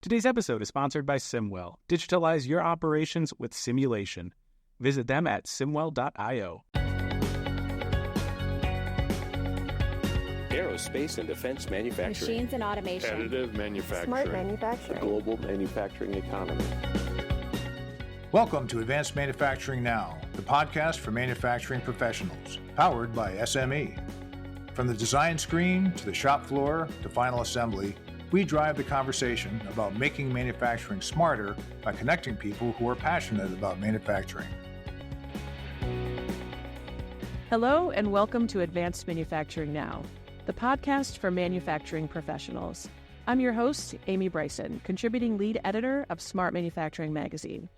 Today's episode is sponsored by Simwell. Digitalize your operations with simulation. Visit them at simwell.io. Aerospace and defense manufacturing. Machines and automation. Additive manufacturing. Smart manufacturing. Global manufacturing economy. Welcome to Advanced Manufacturing Now, the podcast for manufacturing professionals, powered by SME. From the design screen to the shop floor to final assembly, we drive the conversation about making manufacturing smarter by connecting people who are passionate about manufacturing. Hello and welcome to Advanced Manufacturing Now, the podcast for manufacturing professionals. I'm your host, Amy Bryson, contributing lead editor of Smart Manufacturing magazine.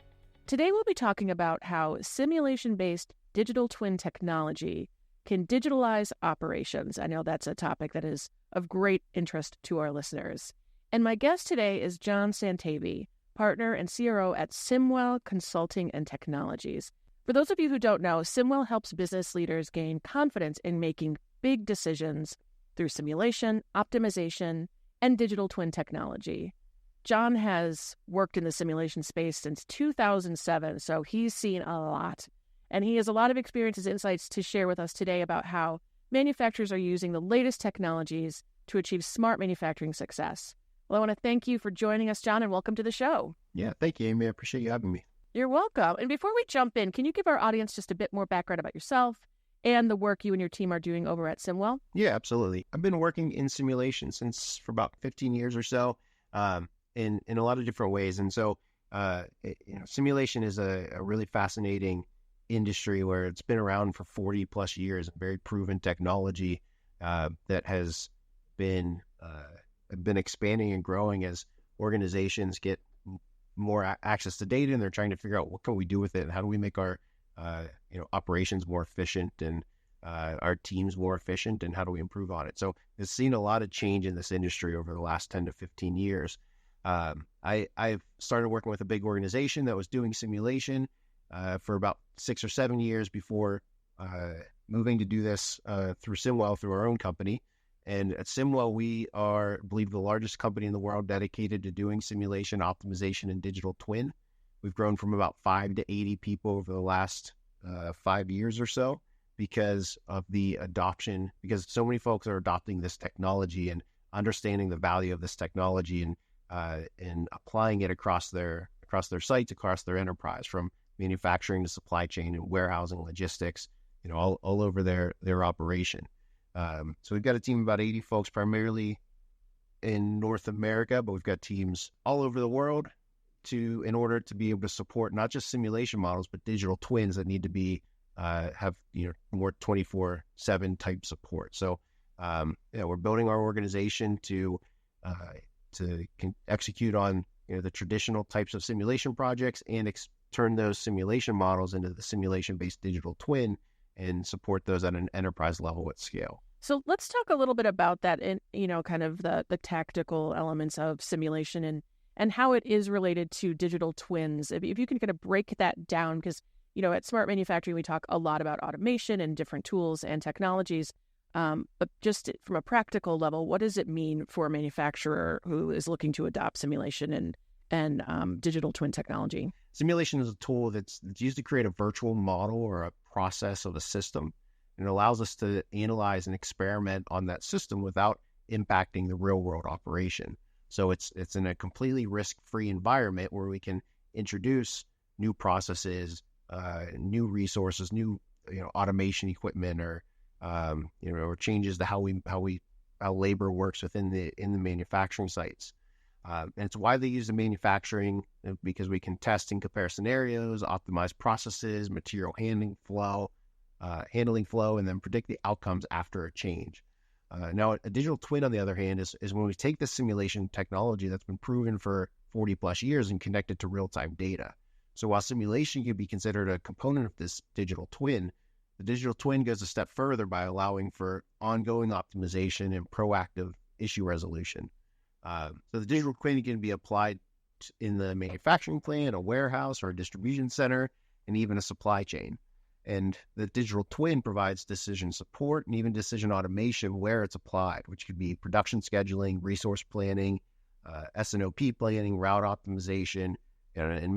Today we'll be talking about how simulation-based digital twin technology can digitalize operations. I know that's a topic that is of great interest to our listeners. And my guest today is John Santavy, partner and CRO at Simwell Consulting and Technologies. For those of you who don't know, Simwell helps business leaders gain confidence in making big decisions through simulation, optimization, and digital twin technology. John has worked in the simulation space since 2007, so he's seen a lot. And he has a lot of experiences and insights to share with us today about how manufacturers are using the latest technologies to achieve smart manufacturing success. Well, I want to thank you for joining us, John, and welcome to the show. Yeah, thank you, Amy. I appreciate you having me. You're welcome. And before we jump in, can you give our audience just a bit more background about yourself and the work you and your team are doing over at Simwell? Yeah, absolutely. I've been working in simulation for about 15 years or so, in a lot of different ways. And so, simulation is a really fascinating industry where it's been around for 40 plus years, a very proven technology that has been expanding and growing as organizations get more access to data, and they're trying to figure out what can we do with it and how do we make our operations more efficient and our teams more efficient, and how do we improve on it. So it's seen a lot of change in this industry over the last 10 to 15 years. I've started working with a big organization that was doing simulation for about 6 or 7 years before moving to do this through Simwell, through our own company. And at Simwell, we are, I believe, the largest company in the world dedicated to doing simulation, optimization, and digital twin. We've grown from about 5 to 80 people over the last 5 years or so because of the adoption, because so many folks are adopting this technology and understanding the value of this technology and applying it across their sites, across their enterprise, from manufacturing to supply chain and warehousing, logistics, all over their operation. So we've got a team of about 80 folks, primarily in North America, but we've got teams all over the world in order to be able to support not just simulation models, but digital twins that need to be have more 24/7 type support. So we're building our organization to execute on the traditional types of simulation projects and turn those simulation models into the simulation-based digital twin and support those at an enterprise level at scale. So let's talk a little bit about that and, kind of the tactical elements of simulation and how it is related to digital twins. If you can kind of break that down, because, at Smart Manufacturing, we talk a lot about automation and different tools and technologies. But just from a practical level, what does it mean for a manufacturer who is looking to adopt simulation and digital twin technology? Simulation is a tool that's used to create a virtual model or a process of a system. And it allows us to analyze and experiment on that system without impacting the real world operation. So it's in a completely risk-free environment where we can introduce new processes, new resources, new automation equipment, or changes to how labor works within the manufacturing sites. And it's widely used in manufacturing because we can test and compare scenarios, optimize processes, material handling flow, and then predict the outcomes after a change. Now, a digital twin, on the other hand, is when we take the simulation technology that's been proven for 40 plus years and connect it to real-time data. So while simulation can be considered a component of this digital twin, the digital twin goes a step further by allowing for ongoing optimization and proactive issue resolution. So the digital twin can be applied in the manufacturing plant, a warehouse, or a distribution center, and even a supply chain. And the digital twin provides decision support and even decision automation where it's applied, which could be production scheduling, resource planning, S&OP planning, route optimization, and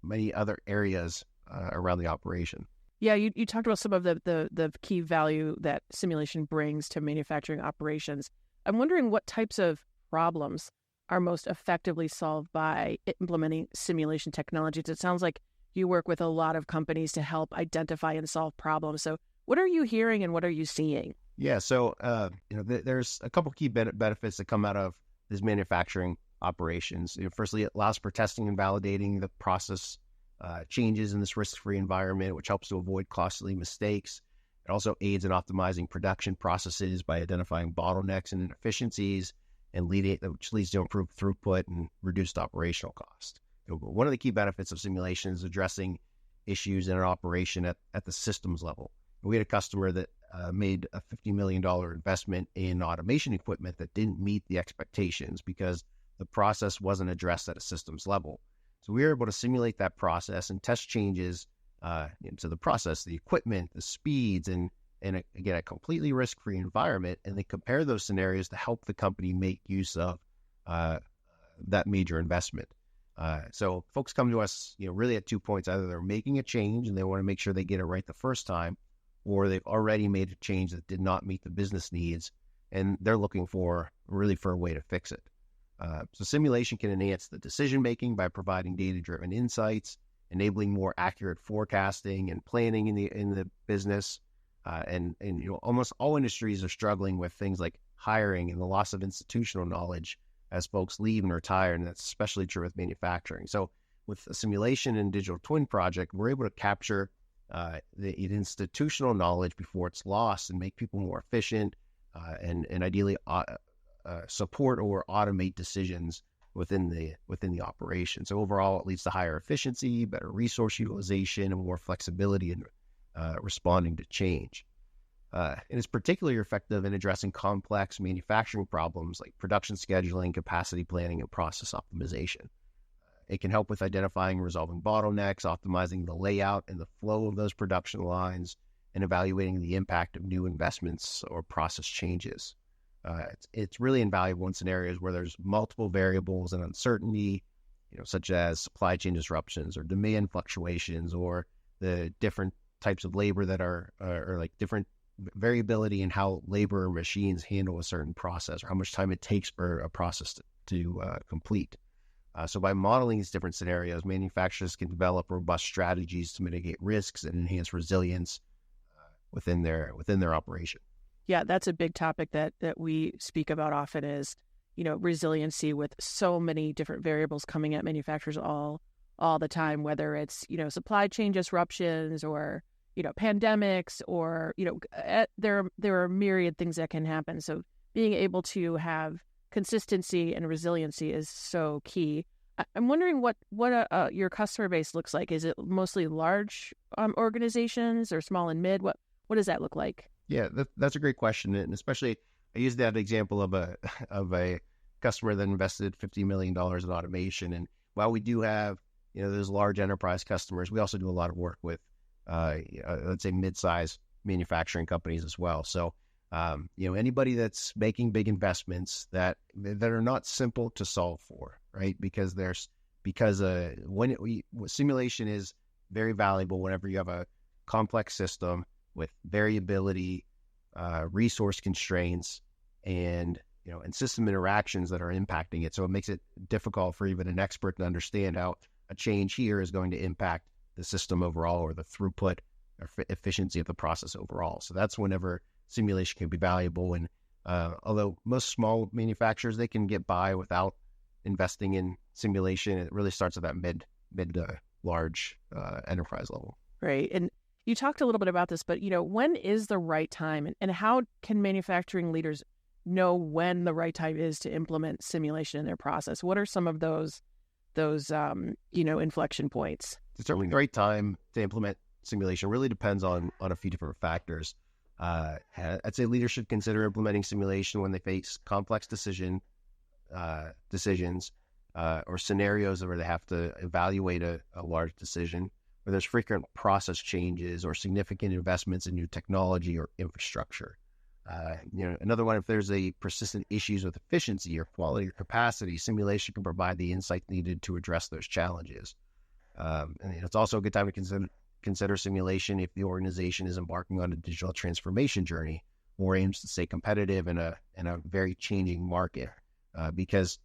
many other areas around the operation. Yeah, you talked about some of the key value that simulation brings to manufacturing operations. I'm wondering what types of problems are most effectively solved by implementing simulation technologies. It sounds like you work with a lot of companies to help identify and solve problems. So what are you hearing and what are you seeing? Yeah, so there's a couple key benefits that come out of these manufacturing operations. Firstly, it allows for testing and validating the process changes in this risk-free environment, which helps to avoid costly mistakes. It also aids in optimizing production processes by identifying bottlenecks and inefficiencies, which leads to improved throughput and reduced operational cost. One of the key benefits of simulation is addressing issues in an operation at the systems level. We had a customer that made a $50 million investment in automation equipment that didn't meet the expectations because the process wasn't addressed at a systems level. So we were able to simulate that process and test changes into the process, the equipment, the speeds, and again, a completely risk-free environment, and then compare those scenarios to help the company make use of that major investment. So folks come to us, really at 2 points. Either they're making a change and they want to make sure they get it right the first time, or they've already made a change that did not meet the business needs, and they're looking for a way to fix it. So simulation can enhance the decision-making by providing data-driven insights, enabling more accurate forecasting and planning in the business. And almost all industries are struggling with things like hiring and the loss of institutional knowledge as folks leave and retire, and that's especially true with manufacturing. So with a simulation and digital twin project, we're able to capture the institutional knowledge before it's lost and make people more efficient and ideally support or automate decisions within the operation. So overall, it leads to higher efficiency, better resource utilization, and more flexibility in responding to change. And it's particularly effective in addressing complex manufacturing problems like production scheduling, capacity planning, and process optimization. It can help with identifying and resolving bottlenecks, optimizing the layout and the flow of those production lines, and evaluating the impact of new investments or process changes. It's really invaluable in scenarios where there's multiple variables and uncertainty, such as supply chain disruptions or demand fluctuations, or the different types of labor that are like different variability in how labor or machines handle a certain process, or how much time it takes for a process to complete. So by modeling these different scenarios, manufacturers can develop robust strategies to mitigate risks and enhance resilience within their operation. Yeah, that's a big topic that we speak about often is, resiliency with so many different variables coming at manufacturers all the time, whether it's, supply chain disruptions or, pandemics or, there are myriad things that can happen. So being able to have consistency and resiliency is so key. I'm wondering what your customer base looks like. Is it mostly large organizations or small and mid? What does that look like? Yeah, that's a great question, and especially I used that example of a customer that invested $50 million in automation. And while we do have those large enterprise customers, we also do a lot of work with let's say mid-size manufacturing companies as well. So anybody that's making big investments that are not simple to solve for, right? Because simulation is very valuable whenever you have a complex system with variability, resource constraints, and system interactions that are impacting it. So it makes it difficult for even an expert to understand how a change here is going to impact the system overall, or the throughput or efficiency of the process overall. So that's whenever simulation can be valuable. And although most small manufacturers, they can get by without investing in simulation, it really starts at that mid to large enterprise level. Right. And you talked a little bit about this, but when is the right time, and how can manufacturing leaders know when the right time is to implement simulation in their process? What are some of those inflection points? Certainly, the right time to implement simulation really depends on a few different factors. I'd say leaders should consider implementing simulation when they face complex decisions or scenarios where they have to evaluate a large decision, where there's frequent process changes or significant investments in new technology or infrastructure. Another one, if there's a persistent issues with efficiency or quality or capacity, simulation can provide the insight needed to address those challenges. And it's also a good time to consider simulation if the organization is embarking on a digital transformation journey or aims to stay competitive in a very changing market. Because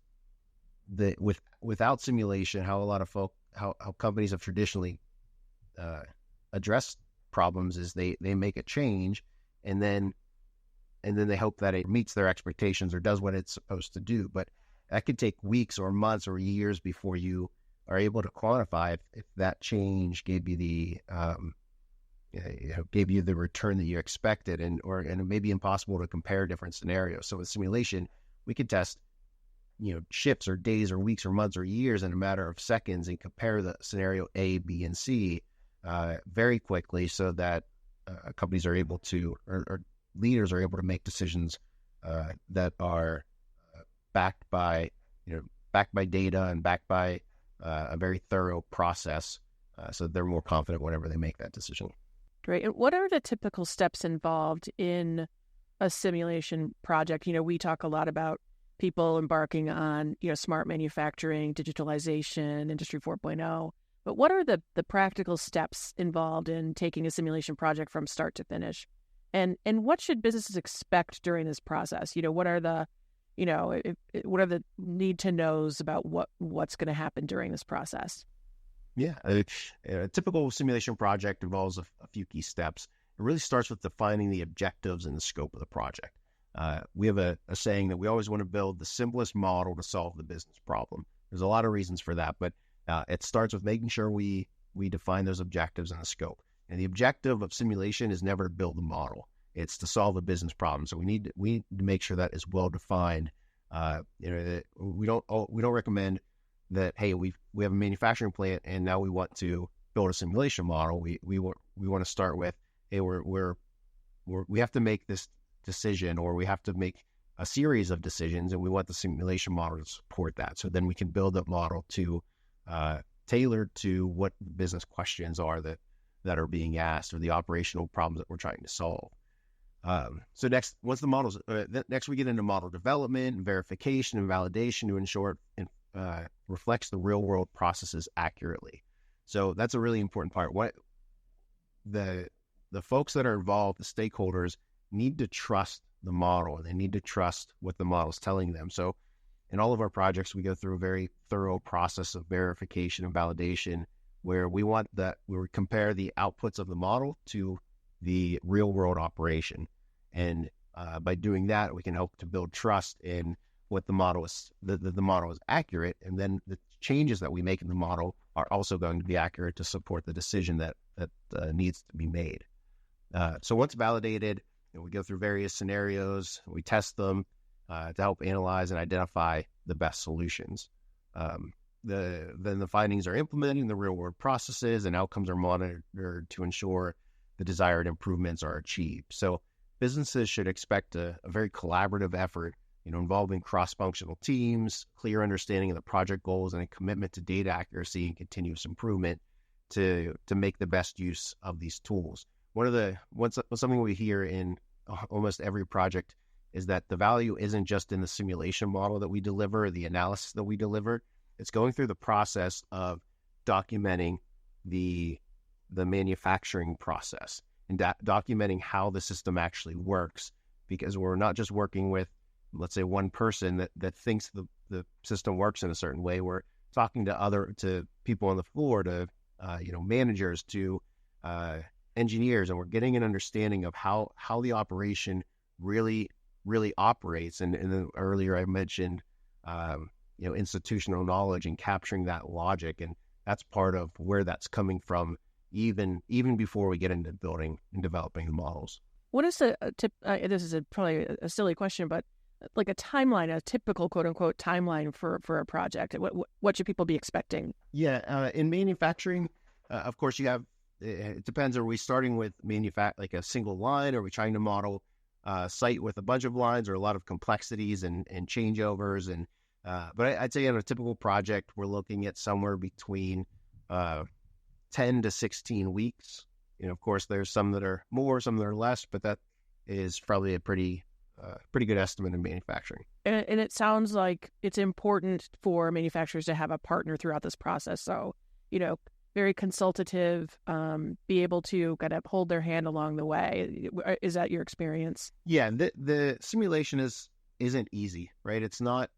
without simulation, how companies have traditionally addressed problems is they make a change and then they hope that it meets their expectations or does what it's supposed to do. But that could take weeks or months or years before you are able to quantify if that change gave you the return that you expected, and it may be impossible to compare different scenarios. So with simulation, we could test shifts or days or weeks or months or years in a matter of seconds and compare the scenario A, B, and C very quickly, so that companies are able to, or leaders are able to make decisions that are backed by data and backed by a very thorough process, so they're more confident whenever they make that decision. Great. And what are the typical steps involved in a simulation project? We talk a lot about people embarking on, smart manufacturing, digitalization, Industry 4.0. But what are the practical steps involved in taking a simulation project from start to finish? And what should businesses expect during this process? What are the what are the need to knows about what's going to happen during this process? Yeah, a typical simulation project involves a few key steps. It really starts with defining the objectives and the scope of the project. We have a saying that we always want to build the simplest model to solve the business problem. There's a lot of reasons for that, but it starts with making sure we define those objectives and the scope. And the objective of simulation is never to build a model; it's to solve a business problem. So we need to make sure that is well defined. We don't recommend that, hey, we have a manufacturing plant and now we want to build a simulation model. We want to start with, hey, we have to make this decision, or we have to make a series of decisions, and we want the simulation model to support that. So then we can build that model to tailored to what business questions are that are being asked, or the operational problems that we're trying to solve. So next, once the models, next we get into model development and verification and validation to ensure it reflects the real world processes accurately. So that's a really important part. What the folks that are involved, the stakeholders, need to trust the model, and they need to trust what the model is telling them. So in all of our projects, we go through a very thorough process of verification and validation, where we compare the outputs of the model to the real world operation. And by doing that, we can help to build trust in what the model is, that the model is accurate. And then the changes that we make in the model are also going to be accurate to support the decision that needs to be made. So once validated, we go through various scenarios, we test them to help analyze and identify the best solutions. Then the findings are implemented in the real world processes, and outcomes are monitored to ensure the desired improvements are achieved. So businesses should expect a very collaborative effort, involving cross-functional teams, clear understanding of the project goals, and a commitment to data accuracy and continuous improvement to make the best use of these tools. Something we hear in almost every project is that the value isn't just in the simulation model that we deliver, or the analysis that we deliver. It's going through the process of documenting the manufacturing process and documenting how the system actually works, because we're not just working with, let's say, one person that thinks the system works in a certain way. We're talking to people on the floor, to managers, to engineers, and we're getting an understanding of how the operation really operates. And then earlier I mentioned institutional knowledge and capturing that logic, and that's part of where that's coming from, even before we get into building and developing the models. What is the tip? This is probably a silly question, but like a timeline, a typical quote unquote timeline for a project. What should people be expecting? Yeah, in manufacturing, of course, it depends. Are we starting with like a single line? Are we trying to model a site with a bunch of lines, or a lot of complexities and changeovers? And but I'd say on a typical project, we're looking at somewhere between 10 to 16 weeks. Of course, there's some that are more, some that are less, but that is probably a pretty good estimate in manufacturing. And it sounds like it's important for manufacturers to have a partner throughout this process. So, very consultative, be able to kind of hold their hand along the way. Is that your experience? Yeah, the simulation isn't easy, right? It's not.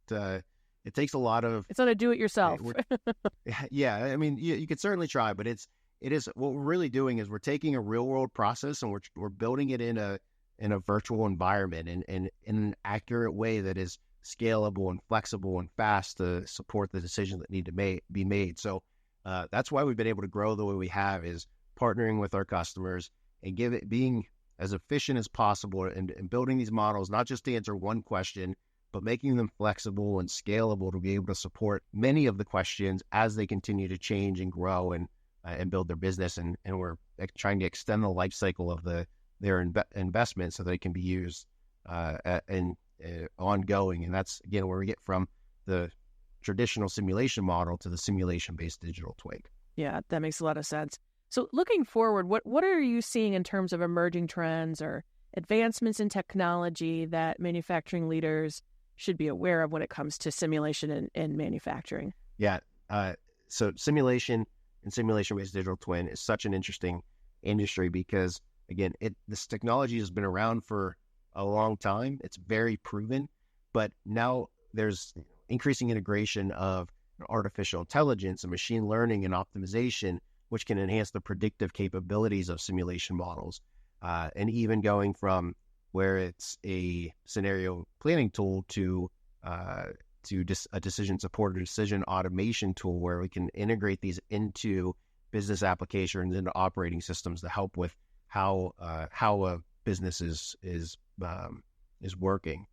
It takes a lot of. It's not a do-it-yourself. Yeah, I mean, you could certainly try, but it is what we're really doing is we're taking a real-world process and we're building it in a virtual environment and in an accurate way that is scalable and flexible and fast to support the decisions that need to be made. So that's why we've been able to grow the way we have, is partnering with our customers and being as efficient as possible and building these models, not just to answer one question, but making them flexible and scalable to be able to support many of the questions as they continue to change and grow and build their business. And we're trying to extend the life cycle of their investment so they can be used and ongoing. And that's, again, where we get from the traditional simulation model to the simulation-based digital twin. Yeah, that makes a lot of sense. So looking forward, what are you seeing in terms of emerging trends or advancements in technology that manufacturing leaders should be aware of when it comes to simulation and manufacturing? Yeah, so simulation and simulation-based digital twin is such an interesting industry because, again, this technology has been around for a long time. It's very proven, but now there's increasing integration of artificial intelligence and machine learning and optimization, which can enhance the predictive capabilities of simulation models. And even going from where it's a scenario planning tool to a decision support or decision automation tool, where we can integrate these into business applications, into operating systems to help with how a business is working.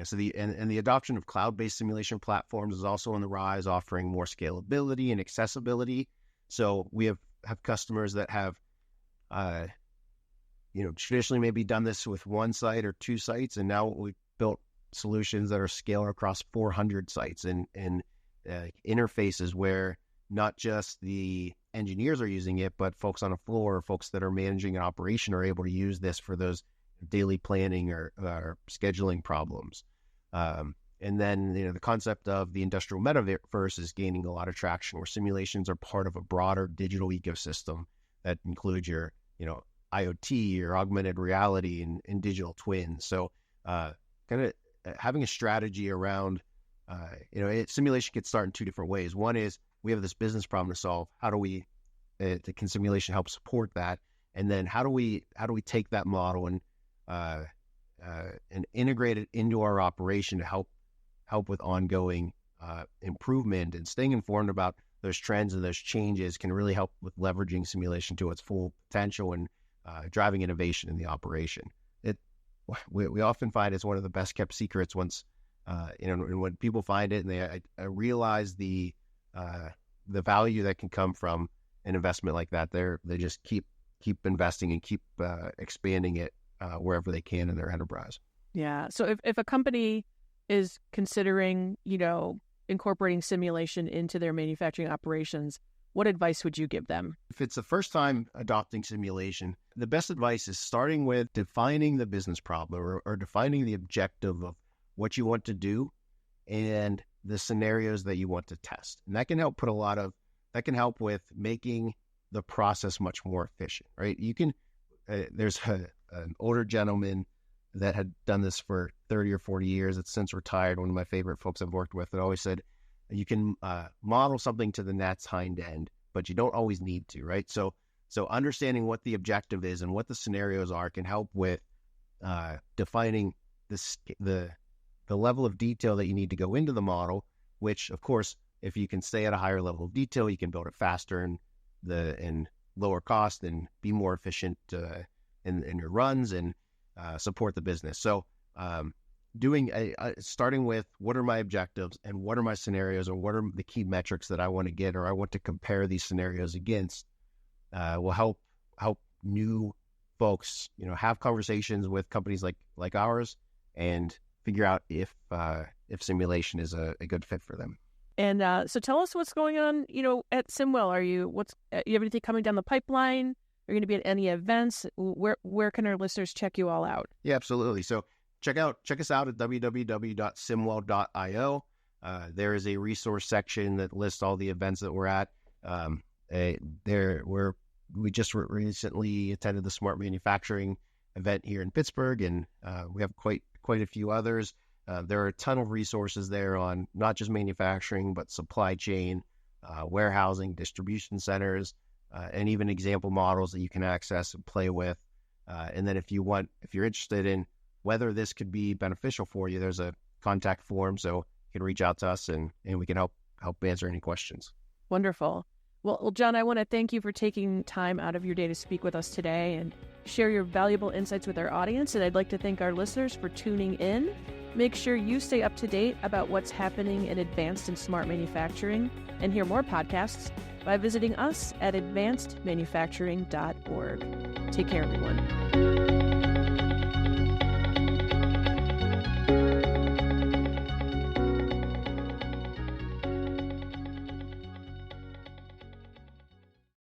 So the adoption of cloud-based simulation platforms is also on the rise, offering more scalability and accessibility. So we have customers that have traditionally maybe done this with one site or two sites, and now we've built solutions that are scaled across 400 sites and interfaces where not just the engineers are using it, but folks on the floor, folks that are managing an operation are able to use this for those daily planning or scheduling problems. And then, the concept of the industrial metaverse is gaining a lot of traction, where simulations are part of a broader digital ecosystem that includes your, IoT, your augmented reality and digital twins. So kind of having a strategy around, simulation could start in two different ways. One is we have this business problem to solve. How do we, can simulation help support that? And then how do we take that model and integrate it into our operation to help with ongoing improvement, and staying informed about those trends and those changes can really help with leveraging simulation to its full potential and driving innovation in the operation. We often find it's one of the best kept secrets once, and when people find it and they realize the value that can come from an investment like that, they just keep investing and keep expanding it wherever they can in their enterprise. Yeah. So if a company is considering, incorporating simulation into their manufacturing operations, what advice would you give them? If it's the first time adopting simulation, the best advice is starting with defining the business problem or defining the objective of what you want to do and the scenarios that you want to test. And that can help help with making the process much more efficient, right? You can, there's an older gentleman that had done this for 30 or 40 years. It's since retired. One of my favorite folks I've worked with that always said, you can model something to the gnat's hind end, but you don't always need to, right? So understanding what the objective is and what the scenarios are can help with defining the level of detail that you need to go into the model, which, of course, if you can stay at a higher level of detail, you can build it faster and lower cost and be more efficient in your runs and support the business. So starting with what are my objectives and what are my scenarios, or what are the key metrics that I want to get or I want to compare these scenarios against, will help new folks, have conversations with companies like ours and figure out if simulation is a good fit for them. And so tell us what's going on, at Simwell. You have anything coming down the pipeline Are you going to be at any events? Where can our listeners check you all out? Yeah, absolutely. So check us out at www.simwell.io. There is a resource section that lists all the events that we're at. We just recently attended the Smart Manufacturing event here in Pittsburgh, and we have quite a few others. There are a ton of resources there on not just manufacturing, but supply chain, warehousing, distribution centers, and even example models that you can access and play with. And then if you're interested in whether this could be beneficial for you, there's a contact form, so you can reach out to us and we can help answer any questions. Wonderful. Well, John, I want to thank you for taking time out of your day to speak with us today and share your valuable insights with our audience. And I'd like to thank our listeners for tuning in. Make sure you stay up to date about what's happening in advanced and smart manufacturing and hear more podcasts by visiting us at advancedmanufacturing.org. Take care, everyone.